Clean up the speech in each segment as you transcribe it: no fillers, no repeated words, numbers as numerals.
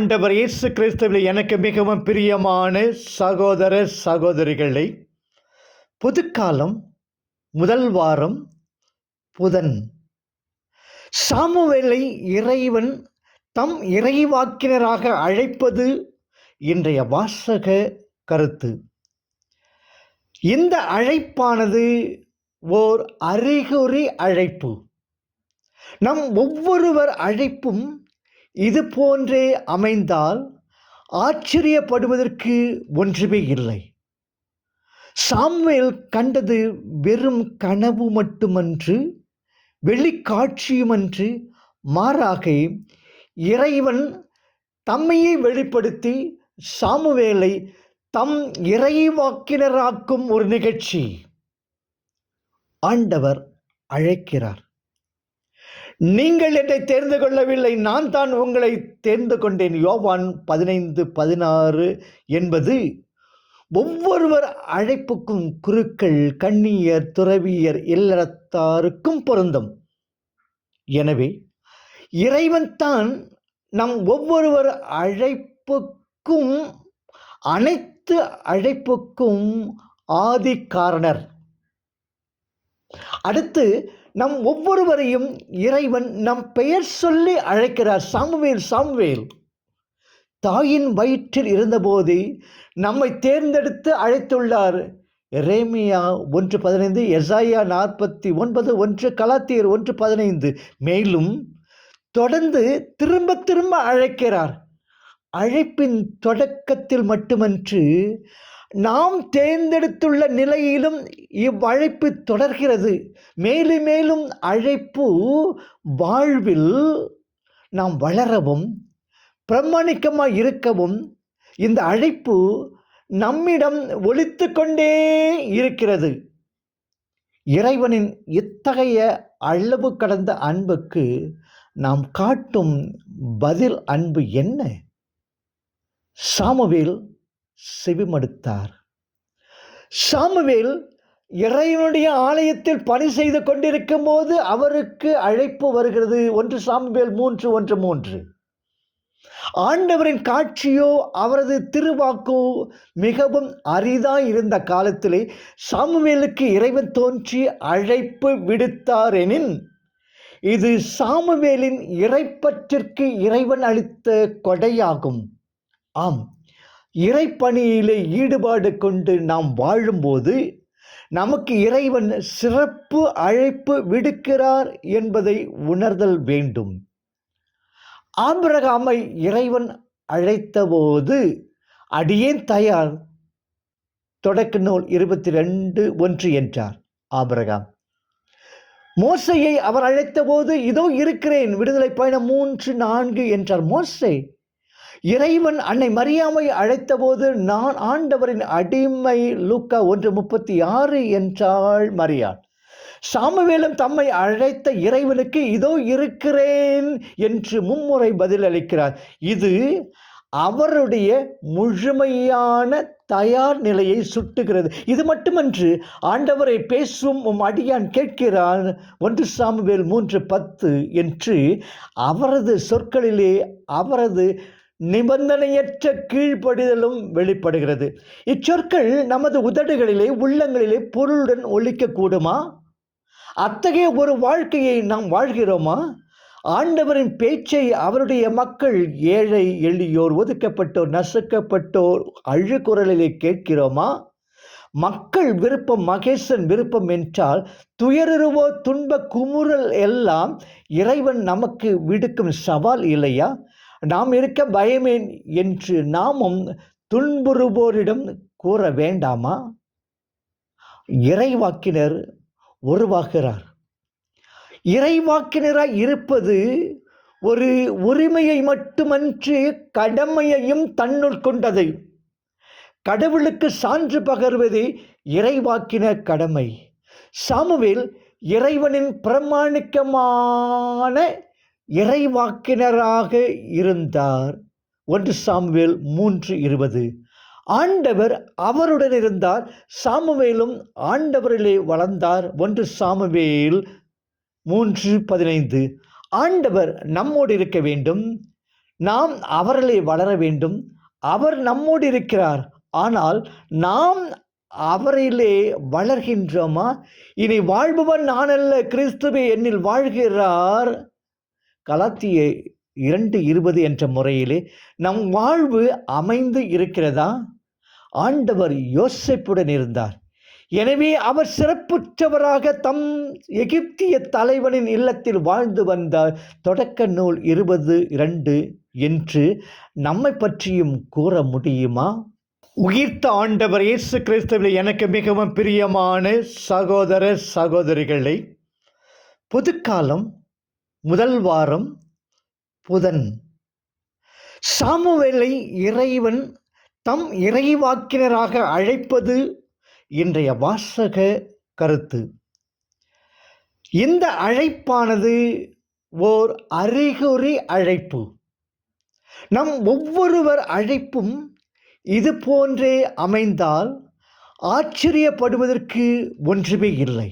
ஆண்டவர் இயேசு கிறிஸ்துவில் எனக்கு மிகவும் பிரியமான சகோதர சகோதரிகளை, புதுக்காலம் முதல் வாரம் புதன். சாமுவேலை இறைவன் தம் இறைவாக்கினராக அழைப்பது இன்றைய வாசக கருத்து. இந்த அழைப்பானது ஓர் அறிகுறி அழைப்பு. நம் ஒவ்வொருவர் அழைப்பும் இது போன்றே அமைந்தால் ஆச்சரியப்படுவதற்கு ஒன்றுமே இல்லை. சாமுவேல் கண்டது வெறும் கனவு மட்டுமன்று, வெளிக்காட்சியுமன்று, மாறாக இறைவன் தம்மையே வெளிப்படுத்தி சாமுவேலை தம் இறைவாக்கினராக்கும் ஒரு நிகழ்ச்சி. ஆண்டவர் அழைக்கிறார். நீங்கள் என்னை தேர்ந்து கொள்ளவில்லை, நான் தான் உங்களை தேர்ந்து கொண்டேன். யோவான் 15:16 என்பது ஒவ்வொருவர் அழைப்புக்கும், குருக்கள், கன்னியர், துறவியர், இல்லறத்தாருக்கும் பொருந்தும். எனவே இறைவன் தான் நம் ஒவ்வொருவர் அழைப்புக்கும், அனைத்து அழைப்புக்கும் ஆதி காரணர். அடுத்து நம் ஒவ்வொருவரையும் இறைவன் நம் பெயர் சொல்லி அழைக்கிறார். Samuel, Samuel. தாயின் வயிற்றில் இருந்தபோது நம்மை தேர்ந்தெடுத்து அழைத்துள்ளார். எரேமியா 1:15, எசாயா 49:1, கலாத்தியர் 1:15. மேலும் தொடர்ந்து திரும்ப திரும்ப அழைக்கிறார். அழைப்பின் தொடக்கத்தில் மட்டுமன்று, நாம் தேர்ந்தெடுத்துள்ள நிலையிலும் இவ்வழைப்பு தொடர்கிறது. மேலும் மேலும் அழைப்பு வாழ்வில் நாம் வளரவும் பிரமாணிக்கமாக இருக்கவும் இந்த அழைப்பு நம்மிடம் ஒலித்து கொண்டே இருக்கிறது. இறைவனின் இத்தகைய அளவு கடந்த அன்புக்கு நாம் காட்டும் பதில் அன்பு என்ன? சாமுவேல் செவிமடுத்தார். சாமுவேல் இறைவனுடைய ஆலயத்தில் பணி செய்து கொண்டிருக்கும் போது அவருக்கு அழைப்பு வருகிறது. 1 சாமுவேல் 3:1-3. ஆண்டவரின் காட்சியோ அவரது திருவாக்கோ மிகவும் அரிதாய் இருந்த காலத்திலே சாமுவேலுக்கு இறைவன் தோன்றி அழைப்பு விடுத்தாரெனின், இது சாமுவேலின் இறைப்பற்றிற்கு இறைவன் அளித்த கொடையாகும். ஆம், இறைப்பணியிலே ஈடுபாடு கொண்டு நாம் வாழும்போது நமக்கு இறைவன் சிறப்பு அழைப்பு விடுக்கிறார் என்பதை உணர்தல் வேண்டும். ஆபிரகாமை இறைவன் அழைத்தபோது அடியேன் தயார், தொடக்க நூல் 22:1 என்றார் ஆபிரகாம். மோசையை அவர் அழைத்தபோது இதோ இருக்கிறேன், விடுதலை பயணம் 3:4 என்றார் மோசே. இறைவன் அன்னை மரியாமை அழைத்தபோது நான் ஆண்டவரின் அடிமை, லூக்கா 1:36 என்றாள் மரியாள். சாமுவேலும் தம்மை அழைத்த இறைவனுக்கு இதோ இருக்கிறேன் என்று மும்முறை பதிலளிக்கிறார். இது அவருடைய முழுமையான தயார் நிலையை சுட்டுகிறது. இது மட்டுமன்று, ஆண்டவரை பேசும் அடியான் கேட்கிறான் 1 சாமுவேல் 3:10 என்று அவரது சொற்களிலே அவரது நிபந்தனையற்ற கீழ்ப்படிதலும் வெளிப்படுகிறது. இச்சொற்கள் நமது உதடுகளிலே, உள்ளங்களிலே பொருளுடன் ஒலிக்கக்கூடுமா? அத்தகைய ஒரு வாழ்க்கையை நாம் வாழ்கிறோமா? ஆண்டவரின் பேச்சை அவருடைய மக்கள், ஏழை, எளியோர், ஒதுக்கப்பட்டோர், நசுக்கப்பட்டோர் அழுகுரலிலே கேட்கிறோமா? மக்கள் விருப்பம், மகேசன் விருப்பம் என்றால் துயருவோ துன்ப குமுறல் எல்லாம் இறைவன் நமக்கு விடுக்கும் சவால் இல்லையா? நாம் இருக்க பயமேன் என்று நாமும் துன்புறுவோரிடம் கூற வேண்டாமா? இறைவாக்கினர் உருவாகிறார். இறைவாக்கினராய் இருப்பது ஒரு உரிமையை மட்டுமன்று, கடமையையும் தன்னுள் கொண்டது. கடவுளுக்கு சான்று பகர்வதே இறைவாக்கினர் கடமை. சாமுவேல் இறைவனின் பிரமாணிக்கமான இறைவாக்கினராக இருந்தார். 1 சாமுவேல் 3:20. ஆண்டவர் அவருடன் இருந்தார். சாமுவேலும் ஆண்டவரிலே வளர்ந்தார். 1 சாமுவேல் 3:15. ஆண்டவர் நம்மோடு இருக்க வேண்டும். நாம் அவரிலே வளர வேண்டும். அவர் நம்மோடு இருக்கிறார். ஆனால் நாம் அவரிலே வளர்கின்றோமா? இனி வாழ்பவன் நான் அல்ல, கிறிஸ்துவே என்னில் வாழ்கிறார். கலாத்தியர் 2:20 என்ற முறையிலே நம் வாழ்வு அமைந்து இருக்கிறதா? ஆண்டவர் யோசேப்புடன் இருந்தார். எனவே அவர் சிறப்புற்றவராக தம் எகிப்திய தலைவனின் இல்லத்தில் வாழ்ந்து வந்தார். தொடக்க நூல் 20:2 என்று நம்மை பற்றியும் கூற முடியுமா? உயிர்த்த ஆண்டவர் இயேசு கிறிஸ்துவில் எனக்கு மிகவும் பிரியமான சகோதர சகோதரிகளை, புதுக்காலம் முதல் வாரம் புதன். சாமுவேலை இறைவன் தம் இறைவாக்கினராக அழைப்பது இன்றைய வாசக கருத்து. இந்த அழைப்பானது ஓர் அறிகுறி அழைப்பு. நம் ஒவ்வொருவர் அழைப்பும் இது போன்றே அமைந்தால் ஆச்சரியப்படுவதற்கு ஒன்றுமே இல்லை.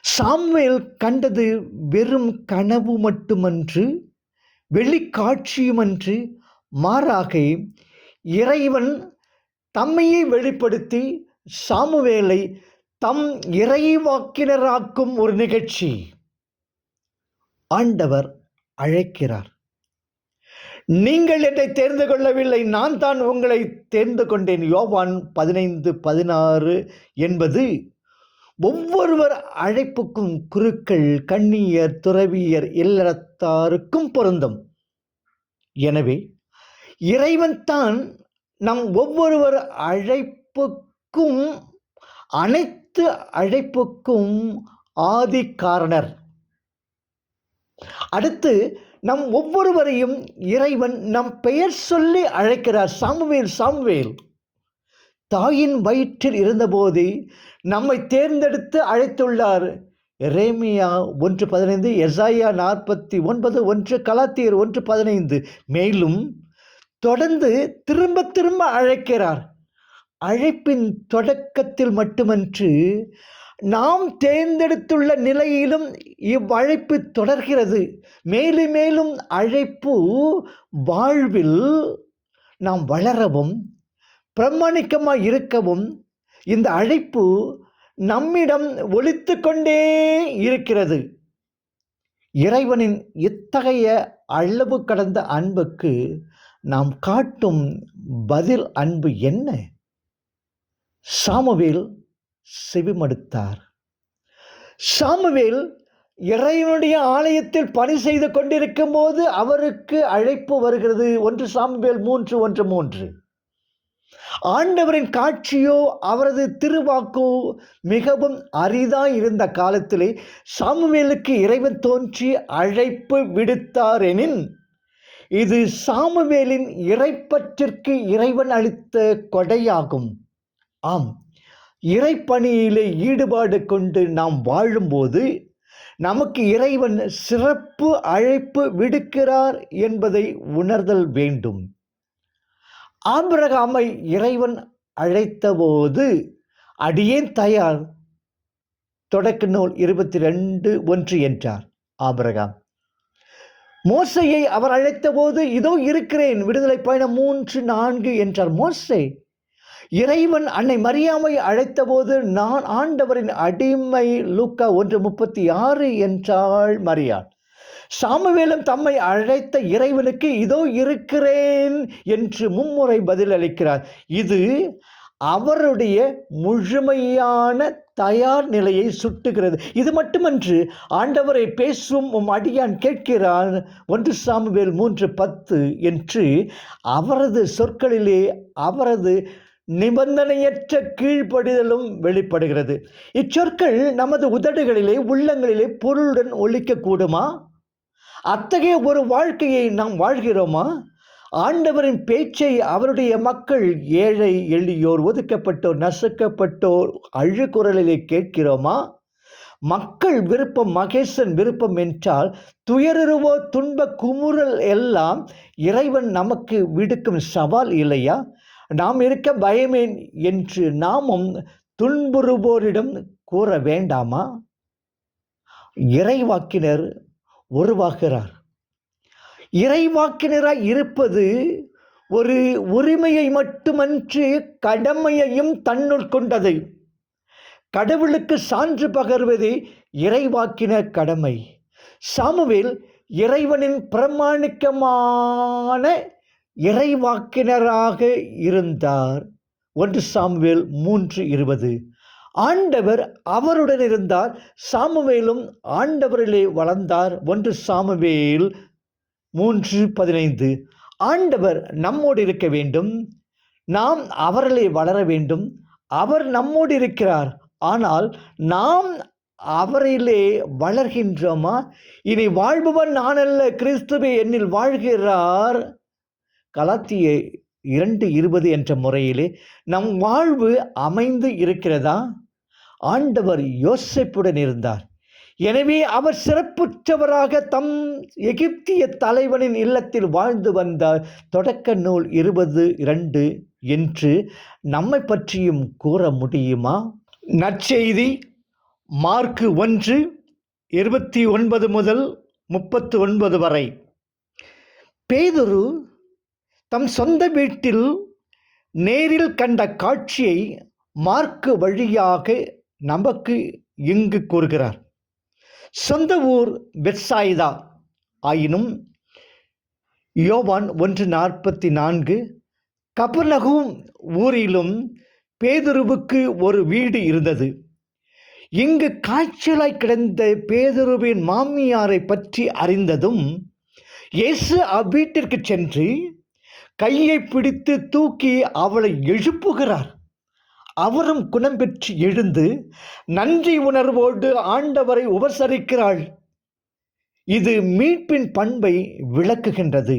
சாமுவேல் கண்டது வெறும் கனவு மட்டுமன்று, வெளிக்காட்சியுமன்று, மாறாக இறைவன் தம்மையே வெளிப்படுத்தி சாமுவேலை தம் இறைவாக்கினராக்கும் ஒரு நிகழ்ச்சி. ஆண்டவர் அழைக்கிறார். நீங்கள் என்னை தேர்ந்து கொள்ளவில்லை, நான் தான் உங்களை தேர்ந்து கொண்டேன். யோவான் 15:16 என்பது ஒவ்வொருவர் அழைப்புக்கும் குருக்கள், கன்னியர், துறவியர், இல்லறத்தாருக்கும் பொருந்தும். எனவே இறைவன் தான் நம் ஒவ்வொருவர் அழைப்புக்கும், அனைத்து அழைப்புக்கும் ஆதி காரணர். அடுத்து நம் ஒவ்வொருவரையும் இறைவன் நம் பெயர் சொல்லி அழைக்கிறார். Samuel, Samuel. தாயின் வயிற்றில் இருந்தபோதே நம்மை தேர்ந்தெடுத்து அழைத்துள்ளார். எரேமியா 1:15, எசாயா 49:1, கலாத்தியர் 1:15. மேலும் தொடர்ந்து திரும்ப திரும்ப அழைக்கிறார். அழைப்பின் தொடக்கத்தில் மட்டுமன்று, நாம் தேர்ந்தெடுத்துள்ள நிலையிலும் இவ்வழைப்பு தொடர்கிறது. மேலும் மேலும் அழைப்பு வாழ்வில் நாம் வளரவும் பிரமாணிக்கமாக இருக்கவும் இந்த அழைப்பு நம்மிடம் ஒலித்து கொண்டே இருக்கிறது. இறைவனின் இத்தகைய அளவு கடந்த அன்புக்கு நாம் காட்டும் பதில் அன்பு என்ன? சாமுவேல் செவிமடுத்தார். சாமுவேல் இறைவனுடைய ஆலயத்தில் பணி செய்து கொண்டிருக்கும் போது அவருக்கு அழைப்பு வருகிறது. 1 சாமுவேல் 3:1-3. ஆண்டவரின் காட்சியோ அவரது திருவாக்கோ மிகவும் அரிதாய் இருந்த காலத்திலே சாமுவேலுக்கு இறைவன் தோன்றி அழைப்பு விடுத்தாரெனின், இது சாமுவேலின் இறைப்பற்றிற்கு இறைவன் அளித்த கொடையாகும். ஆம், இறைப்பணியிலே ஈடுபாடு கொண்டு நாம் வாழும்போது நமக்கு இறைவன் சிறப்பு அழைப்பு விடுக்கிறார் என்பதை உணர்தல் வேண்டும். ஆபிரகாமை இறைவன் அழைத்தபோது அடியேன் தயார், தொடக்க நூல் 22:1 என்றார் ஆபிரகாம். மோசையை அவர் அழைத்தபோது இதோ இருக்கிறேன், விடுதலை பயணம் 3:4 என்றார் மோசே. இறைவன் அன்னை மரியாமை அழைத்தபோது நான் ஆண்டவரின் அடிமை, லூக்கா 1:36 என்றாள் மரியாள். சாமுவேலும் தம்மை அழைத்த இறைவனுக்கு இதோ இருக்கிறேன் என்று மும்முறை பதிலளிக்கிறார். இது அவருடைய முழுமையான தயார் நிலையை சுட்டுகிறது. இது மட்டுமன்று, ஆண்டவரை பேசும் உம் அடியான் கேட்கிறான், 1 சாமுவேல் 3:10 என்று அவரது சொற்களிலே அவரது நிபந்தனையற்ற கீழ்ப்படிதலும் வெளிப்படுகிறது. இச்சொற்கள் நமது உதடுகளிலே, உள்ளங்களிலே பொருளுடன் ஒலிக்கக்கூடுமா? அத்தகைய ஒரு வாழ்க்கையை நாம் வாழ்கிறோமா? ஆண்டவரின் பேச்சை அவருடைய மக்கள், ஏழை, எளியோர், ஒதுக்கப்பட்டோர், நசுக்கப்பட்டோர் அழுகுரலிலே கேட்கிறோமா? மக்கள் விருப்பம் மகேசன் விருப்பம் என்றால் துயருவோ துன்ப குமுறல் எல்லாம் இறைவன் நமக்கு விடுக்கும் சவால் இல்லையா? நாம் இருக்க பயமேன் என்று நாமும் துன்புறுவோரிடம் கூற வேண்டாமா? இறைவாக்கினர் உருவாகிறார். இறைவாக்கினராய் இருப்பது ஒரு உரிமையை மட்டுமன்று கடமையையும் தன்னுள் கொண்டது. கடவுளுக்கு சான்று பகர்வதே இறைவாக்கினர் கடமை. சாமுவேல் இறைவனின் பிரமாணிக்கமான இறைவாக்கினராக இருந்தார். 1 சாமுவேல் 3:20. ஆண்டவர் அவருடன் இருந்தார். சாமுவேலும் ஆண்டவரிலே வளர்ந்தார். 1 சாமுவேல் 3:15. ஆண்டவர் நம்மோடு இருக்க வேண்டும். நாம் அவரிலே வளர வேண்டும். அவர் நம்மோடு இருக்கிறார். ஆனால் நாம் அவரிலே வளர்கின்றோமா? இனி வாழ்பவன் நான் அல்ல, கிறிஸ்துவே என்னில் வாழ்கிறார். கலாத்தியர் 2:20 என்ற முறையிலே நம் வாழ்வு அமைந்து இருக்கிறதா? ஆண்டவர் யோசேப்புடன் இருந்தார். எனவே அவர் சிறப்புற்றவராக தம் எகிப்திய தலைவனின் இல்லத்தில் வாழ்ந்து வந்தார். தொடக்க நூல் 20:2 என்று நம்மை பற்றியும் கூற முடியுமா? நற்செய்தி மார்க்கு 1:29 முதல் 39 வரை. பேதுரு தம் சொந்த வீட்டில் நேரில் கண்ட காட்சியை மார்க்கு வழியாக நமக்கு இங்கு கூறுகிறார். சொந்த ஊர் பெத்சாயிதா ஆயினும் யோவான் 1:44 கபர்நகூம் ஊரிலும் பேதுருவுக்கு ஒரு வீடு இருந்தது. இங்கு காய்ச்சலாய் கிடந்த பேதுருவின் மாமியாரை பற்றி அறிந்ததும் இயேசு அவ்வீட்டிற்கு சென்று கையை பிடித்து தூக்கி அவளை எழுப்புகிறார். அவரும் குணம் பெற்று எழுந்து நன்றி உணர்வோடு ஆண்டவரை உபசரிக்கிறாள். இது மீட்பின் பண்பை விளக்குகின்றது.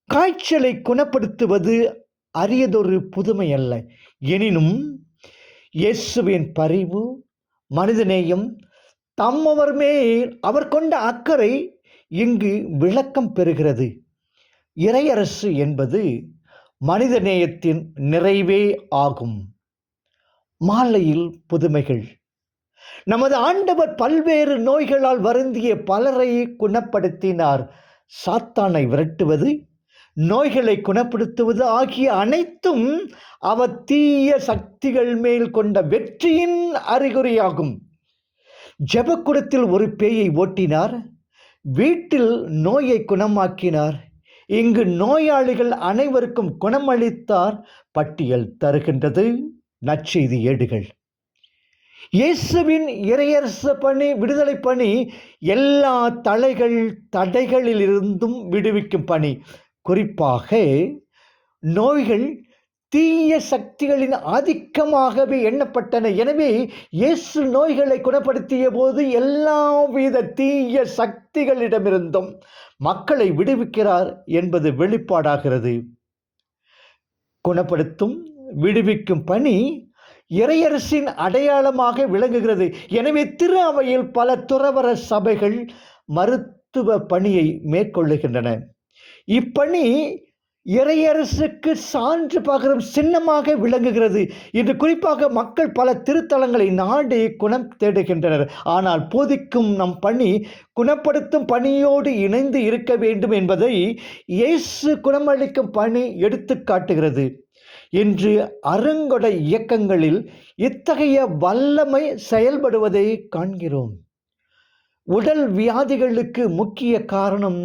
காய்ச்சலை குணப்படுத்துவது அரியதொரு புதுமை அல்ல. எனினும் இயேசுவின் பரிவு, மனிதநேயம், தம்மவர் மேல் அவர் கொண்ட அக்கறை இங்கு விளக்கம் பெறுகிறது. இறையரசு என்பது மனிதநேயத்தின் நிறைவே ஆகும். மாலையில் புதுமைகள். நமது ஆண்டவர் பல்வேறு நோய்களால் வருந்திய பலரை குணப்படுத்தினார். சாத்தானை விரட்டுவது, நோய்களை குணப்படுத்துவது ஆகிய அனைத்தும் அவர் தீய சக்திகள் மேல் கொண்ட வெற்றியின் அறிகுறியாகும். ஜெபக்குடத்தில் ஒரு பேயை ஓட்டினார். வீட்டில் நோயை குணமாக்கினார். இங்கு நோயாளிகள் அனைவருக்கும் குணமளித்தார். பட்டியல் தருகின்றது நற்செய்தி ஏடுகள். இயேசுவின் இறையரசு பணி, விடுதலை பணி எல்லா தடைகளிலிருந்தும் விடுவிக்கும் பணி. குறிப்பாக நோய்கள் தீய சக்திகளின் ஆதிக்கமாகவே எண்ணப்பட்டன. எனவே இயேசு நோய்களை குணப்படுத்திய போது எல்லாவித தீய சக்திகளிடமிருந்தும் மக்களை விடுவிக்கிறார் என்பது வெளிப்பாடாகிறது. குணப்படுத்தும் விடுவிக்கும் பணி இறையரசின் அடையாளமாக விளங்குகிறது. எனவே திரு அவையில் பல துறவற சபைகள் மருத்துவ பணியை மேற்கொள்ளுகின்றன. இப்பணி இறையரசுக்கு சான்று பகரும் சின்னமாக விளங்குகிறது. இன்று குறிப்பாக மக்கள் பல திருத்தலங்களை நாடி குணம் தேடுகின்றனர். ஆனால் போதிக்கும் நம் பணி குணப்படுத்தும் பணியோடு இணைந்து இருக்க வேண்டும் என்பதை இயேசு குணமளிக்கும் பணி எடுத்து காட்டுகிறது. இன்று அருங்கொடை இயக்கங்களில் இத்தகைய வல்லமை செயல்படுவதை காண்கிறோம். உடல் வியாதிகளுக்கு முக்கிய காரணம்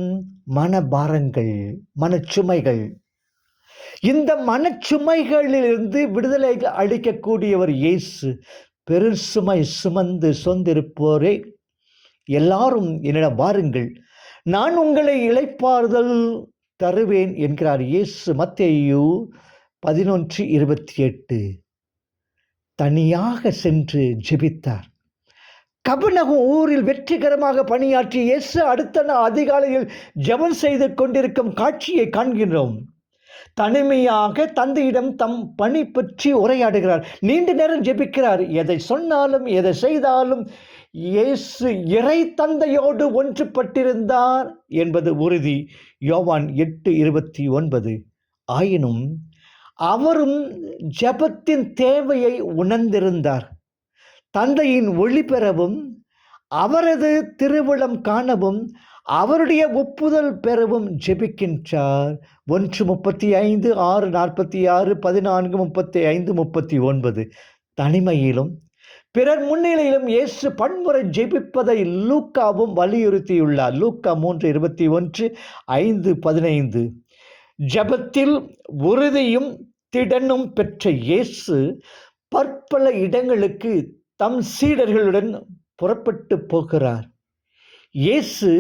மனபாரங்கள், மனச்சுமைகள். இந்த மனச்சுமைகளிலிருந்து விடுதலை அளிக்கக்கூடியவர் இயேசு. பெருசுமை சுமந்து சொந்திருப்போரே எல்லாரும் என்னிடம் வாருங்கள், நான் உங்களை இளைப்பாறுதல் தருவேன் என்கிறார் இயேசு. மத்தேயு 11:28. தனியாக சென்று ஜெபித்தார். கபர்நகூம் ஊரில் வெற்றிகரமாக பணியாற்றி இயேசு அடுத்த நாள் அதிகாலையில் ஜெபம் செய்து கொண்டிருக்கும் காட்சியை காண்கிறோம். தனிமையாக தந்தையிடம் தம் பணி பற்றி உரையாடுகிறார். நீண்ட நேரம் ஜெபிக்கிறார். எதை சொன்னாலும் எதை செய்தாலும் இயேசு இறை தந்தையோடு ஒன்றுபட்டிருந்தார் என்பது உறுதி. யோவான் 8:29. ஆயினும் அவரும் ஜெபத்தின் தேவையை உணர்ந்திருந்தார். தந்தையின் ஒளி பெறவும் அவரது திருவுளம் காணவும் அவருடைய ஒப்புதல் பெறவும் ஜெபிக்கின்றார். 1:35, 6:46, 14:35, 39. தனிமையிலும் பிறர் முன்னிலையிலும் இயேசு பன்முறை ஜெபிப்பதை லூக்காவும் வலியுறுத்தியுள்ளார். லூக்கா 3:21, 5:15. ஜெபத்தில் உறுதியும் திடனும் பெற்ற இயேசு பற்பல இடங்களுக்கு தம் சீடர்களுடன் புறப்பட்டு போகிறார். இயேசு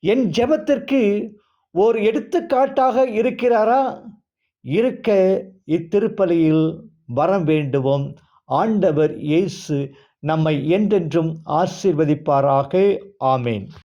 என் ஜெபத்திற்கு ஓர் எடுத்துக்காட்டாக இருக்கிறாரா? இருக்க இத்திருப்பலியில் வரம் வேண்டுவோம். ஆண்டவர் இயேசு நம்மை என்றென்றும் ஆசீர்வதிப்பாராக. ஆமேன்.